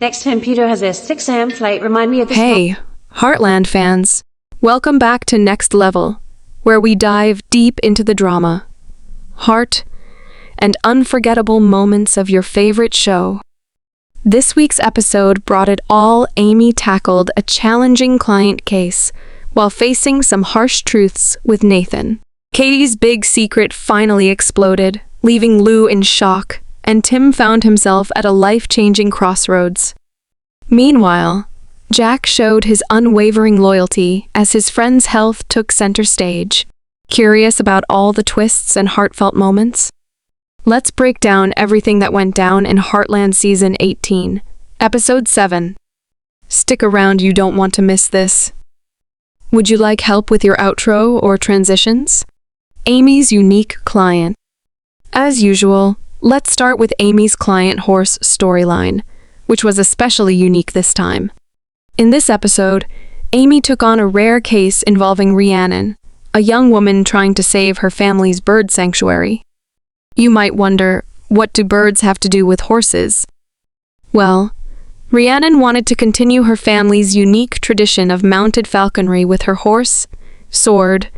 Next time Peter has a 6 a.m. flight, remind me of this. Hey, Heartland fans. Welcome back to Next Level, where we dive deep into the drama, heart, and unforgettable moments of your favorite show. This week's episode brought it all. Amy tackled a challenging client case while facing some harsh truths with Nathan. Katie's big secret finally exploded, leaving Lou in shock, and Tim found himself at a life-changing crossroads. Meanwhile, Jack showed his unwavering loyalty as his friend's health took center stage. Curious about all the twists and heartfelt moments? Let's break down everything that went down in Heartland Season 18, Episode 7. Stick around, you don't want to miss this. Would you like help with your outro or transitions? Amy's unique client. As usual, let's start with Amy's client horse storyline, which was especially unique this time. In this episode, Amy took on a rare case involving Rhiannon, a young woman trying to save her family's bird sanctuary. You might wonder, what do birds have to do with horses? Well, Rhiannon wanted to continue her family's unique tradition of mounted falconry with her horse, Sword,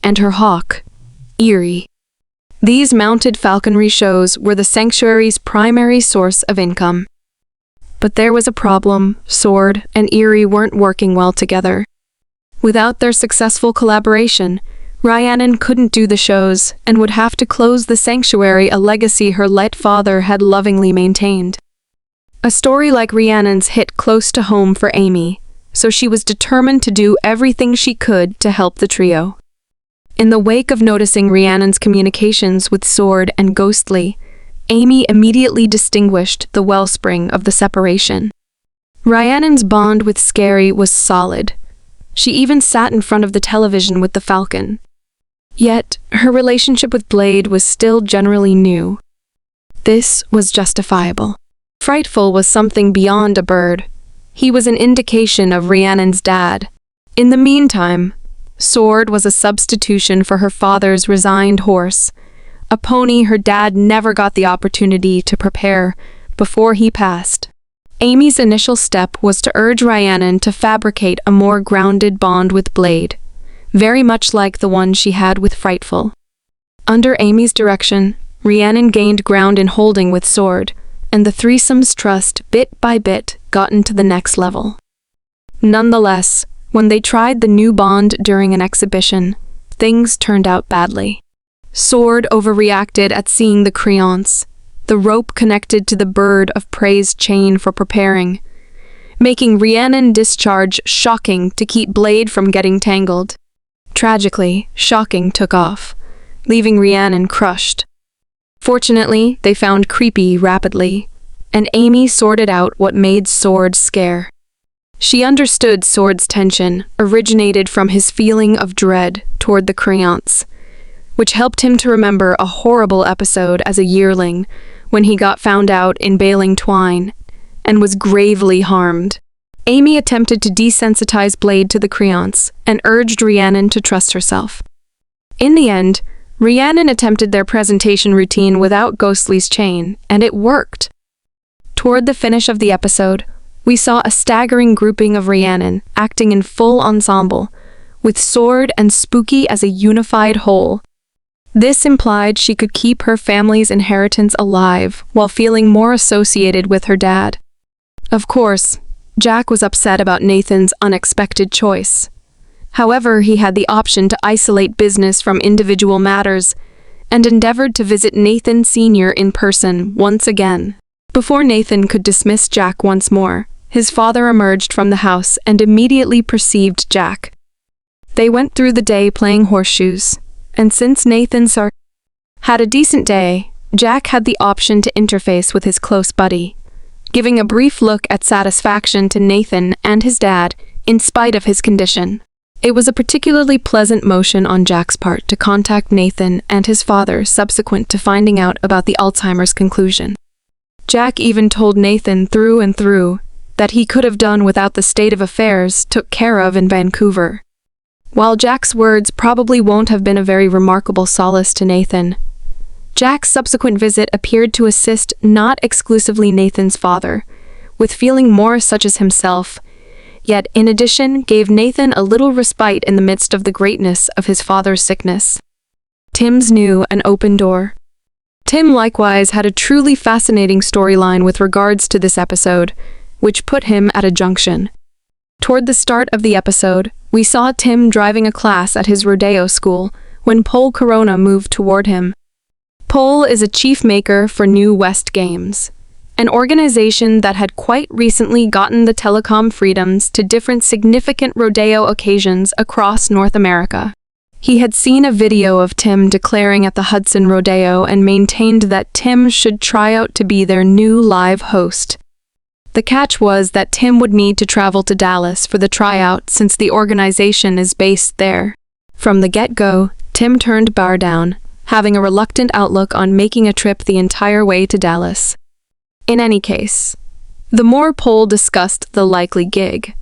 and her hawk, Eerie. These mounted falconry shows were the sanctuary's primary source of income. But there was a problem. Sword and Eerie weren't working well together. Without their successful collaboration, Rhiannon couldn't do the shows and would have to close the sanctuary, a legacy her late father had lovingly maintained. A story like Rhiannon's hit close to home for Amy, so she was determined to do everything she could to help the trio. In the wake of noticing Rhiannon's communications with Sword and Ghostly, Amy immediately distinguished the wellspring of the separation. Rhiannon's bond with Scary was solid. She even sat in front of the television with the falcon. Yet, her relationship with Blade was still generally new. This was justifiable. Frightful was something beyond a bird. He was an indication of Rhiannon's dad. In the meantime, Sword was a substitution for her father's resigned horse, a pony her dad never got the opportunity to prepare before he passed. Amy's initial step was to urge Rhiannon to fabricate a more grounded bond with Blade, very much like the one she had with Frightful. Under Amy's direction, Rhiannon gained ground in holding with Sword, and the threesome's trust bit by bit got into the next level. Nonetheless, when they tried the new bond during an exhibition, things turned out badly. Sword overreacted at seeing the creance, the rope connected to the bird of prey's chain for preparing, making Rhiannon discharge Shocking to keep Blade from getting tangled. Tragically, Shocking took off, leaving Rhiannon crushed. Fortunately, they found Creepy rapidly, and Amy sorted out what made Sword scare. She understood Sword's tension originated from his feeling of dread toward the creance, which helped him to remember a horrible episode as a yearling when he got found out in baling twine and was gravely harmed. Amy attempted to desensitize Blade to the creance and urged Rhiannon to trust herself. In the end, Rhiannon attempted their presentation routine without Ghostly's chain, and it worked. Toward the finish of the episode, we saw a staggering grouping of Rhiannon acting in full ensemble, with Sword and Spooky as a unified whole. This implied she could keep her family's inheritance alive while feeling more associated with her dad. Of course, Jack was upset about Nathan's unexpected choice. However, he had the option to isolate business from individual matters and endeavored to visit Nathan Sr. in person once again. Before Nathan could dismiss Jack once more, his father emerged from the house and immediately perceived Jack. They went through the day playing horseshoes, and since Nathan had a decent day, Jack had the option to interface with his close buddy, giving a brief look at satisfaction to Nathan and his dad in spite of his condition. It was a particularly pleasant motion on Jack's part to contact Nathan and his father subsequent to finding out about the Alzheimer's conclusion. Jack even told Nathan through and through that he could have done without the state of affairs took care of in Vancouver. While Jack's words probably won't have been a very remarkable solace to Nathan, Jack's subsequent visit appeared to assist not exclusively Nathan's father, with feeling more such as himself, yet in addition gave Nathan a little respite in the midst of the greatness of his father's sickness. Tim's new and open door. Tim likewise had a truly fascinating storyline with regards to this episode, which put him at a junction. Toward the start of the episode, we saw Tim driving a class at his rodeo school when Pol Corona moved toward him. Pol is a chief maker for New West Games, an organization that had quite recently gotten the telecom freedoms to different significant rodeo occasions across North America. He had seen a video of Tim declaring at the Hudson Rodeo and maintained that Tim should try out to be their new live host. The catch was that Tim would need to travel to Dallas for the tryout since the organization is based there. From the get-go, Tim turned bar down, having a reluctant outlook on making a trip the entire way to Dallas. In any case, the more Pol discussed the likely gig,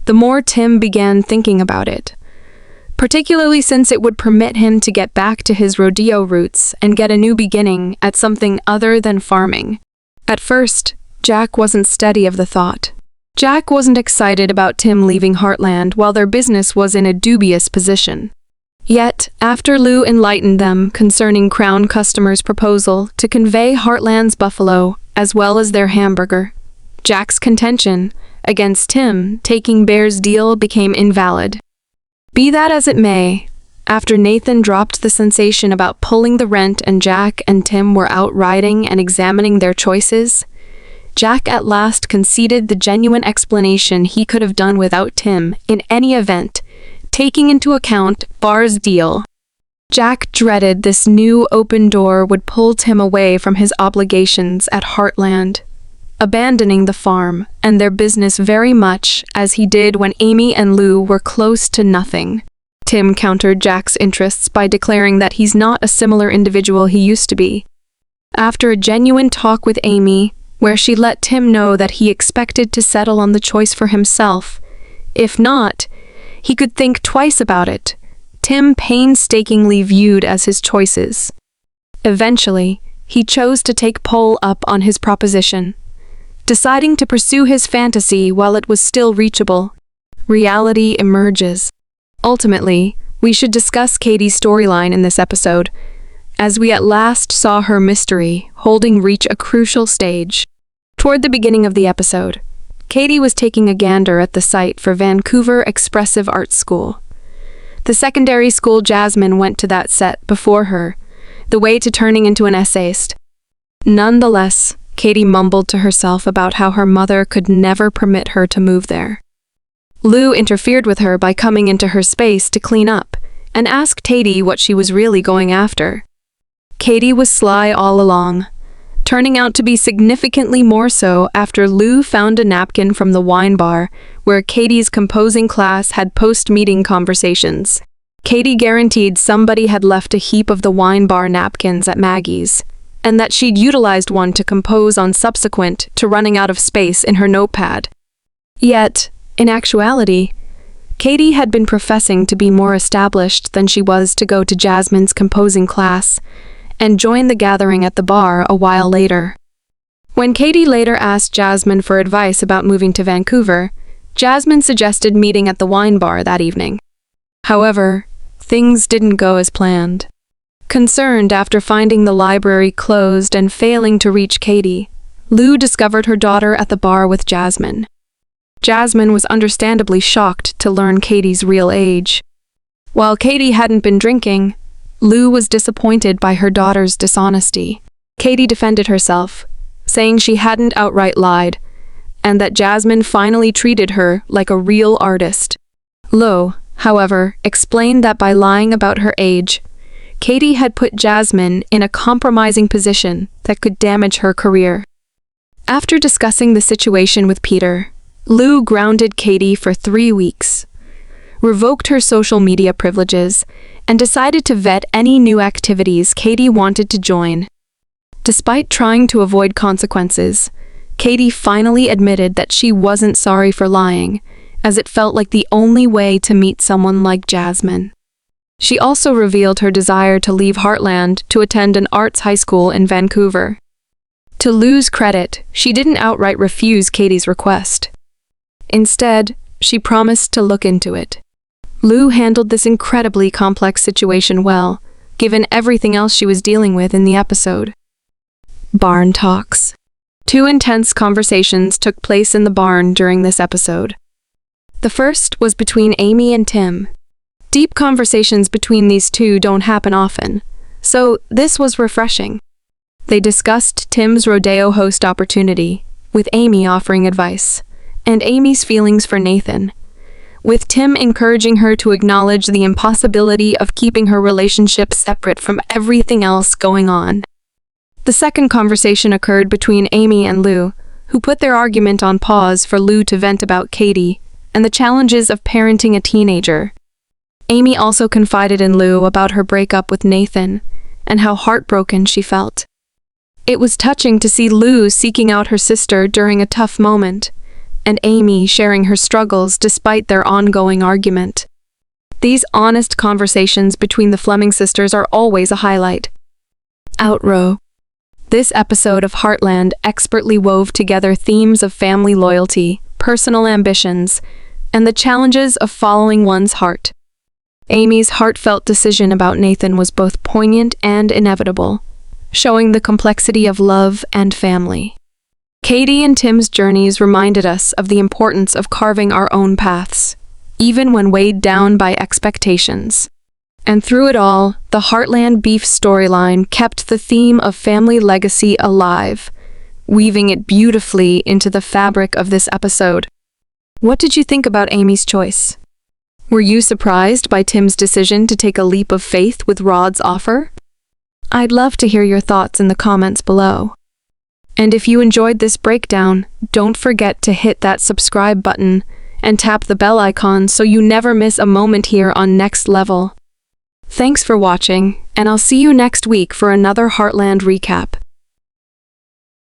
the more Tim began thinking about it, particularly since it would permit him to get back to his rodeo roots and get a new beginning at something other than farming. At first, Jack wasn't steady of the thought. Jack wasn't excited about Tim leaving Heartland while their business was in a dubious position. Yet, after Lou enlightened them concerning Crown Customers' proposal to convey Heartland's buffalo as well as their hamburger, Jack's contention against Tim taking Bear's deal became invalid. Be that as it may, after Nathan dropped the sensation about pulling the rent and Jack and Tim were out riding and examining their choices, Jack at last conceded the genuine explanation he could have done without Tim in any event, taking into account Bar's deal. Jack dreaded this new open door would pull Tim away from his obligations at Heartland, abandoning the farm and their business very much as he did when Amy and Lou were close to nothing. Tim countered Jack's interests by declaring that he's not a similar individual he used to be. After a genuine talk with Amy, where she let Tim know that he expected to settle on the choice for himself, if not, he could think twice about it, Tim painstakingly viewed as his choices. Eventually, he chose to take Pol up on his proposition, deciding to pursue his fantasy while it was still reachable. Reality emerges. Ultimately, we should discuss Katie's storyline in this episode, as we at last saw her mystery holding reach a crucial stage. Toward the beginning of the episode, Katie was taking a gander at the site for Vancouver Expressive Arts School. The secondary school Jasmine went to that set before her, the way to turning into an essayist. Nonetheless, Katie mumbled to herself about how her mother could never permit her to move there. Lou interfered with her by coming into her space to clean up and asked Katie what she was really going after. Katie was sly all along, turning out to be significantly more so after Lou found a napkin from the wine bar where Katie's composing class had post-meeting conversations. Katie guaranteed somebody had left a heap of the wine bar napkins at Maggie's, and that she'd utilized one to compose on subsequent to running out of space in her notepad. Yet, in actuality, Katie had been professing to be more established than she was to go to Jasmine's composing class, and join the gathering at the bar a while later. When Katie later asked Jasmine for advice about moving to Vancouver, Jasmine suggested meeting at the wine bar that evening. However, things didn't go as planned. Concerned after finding the library closed and failing to reach Katie, Lou discovered her daughter at the bar with Jasmine. Jasmine was understandably shocked to learn Katie's real age. While Katie hadn't been drinking, Lou was disappointed by her daughter's dishonesty. Katie defended herself, saying she hadn't outright lied, and that Jasmine finally treated her like a real artist. Lou, however, explained that by lying about her age, Katie had put Jasmine in a compromising position that could damage her career. After discussing the situation with Peter, Lou grounded Katie for 3 weeks, revoked her social media privileges, and decided to vet any new activities Katie wanted to join. Despite trying to avoid consequences, Katie finally admitted that she wasn't sorry for lying, as it felt like the only way to meet someone like Jasmine. She also revealed her desire to leave Heartland to attend an arts high school in Vancouver. To Lou's credit, she didn't outright refuse Katie's request. Instead, she promised to look into it. Lou handled this incredibly complex situation well, given everything else she was dealing with in the episode. Barn talks. 2 intense conversations took place in the barn during this episode. The first was between Amy and Tim. Deep conversations between these two don't happen often, so this was refreshing. They discussed Tim's rodeo host opportunity, with Amy offering advice, and Amy's feelings for Nathan, with Tim encouraging her to acknowledge the impossibility of keeping her relationship separate from everything else going on. The second conversation occurred between Amy and Lou, who put their argument on pause for Lou to vent about Katie and the challenges of parenting a teenager. Amy also confided in Lou about her breakup with Nathan and how heartbroken she felt. It was touching to see Lou seeking out her sister during a tough moment, and Amy sharing her struggles despite their ongoing argument. These honest conversations between the Fleming sisters are always a highlight. Outro. This episode of Heartland expertly wove together themes of family loyalty, personal ambitions, and the challenges of following one's heart. Amy's heartfelt decision about Nathan was both poignant and inevitable, showing the complexity of love and family. Katie and Tim's journeys reminded us of the importance of carving our own paths, even when weighed down by expectations. And through it all, the Heartland Beef storyline kept the theme of family legacy alive, weaving it beautifully into the fabric of this episode. What did you think about Amy's choice? Were you surprised by Tim's decision to take a leap of faith with Rod's offer? I'd love to hear your thoughts in the comments below. And if you enjoyed this breakdown, don't forget to hit that subscribe button and tap the bell icon so you never miss a moment here on Next Level. Thanks for watching, and I'll see you next week for another Heartland recap.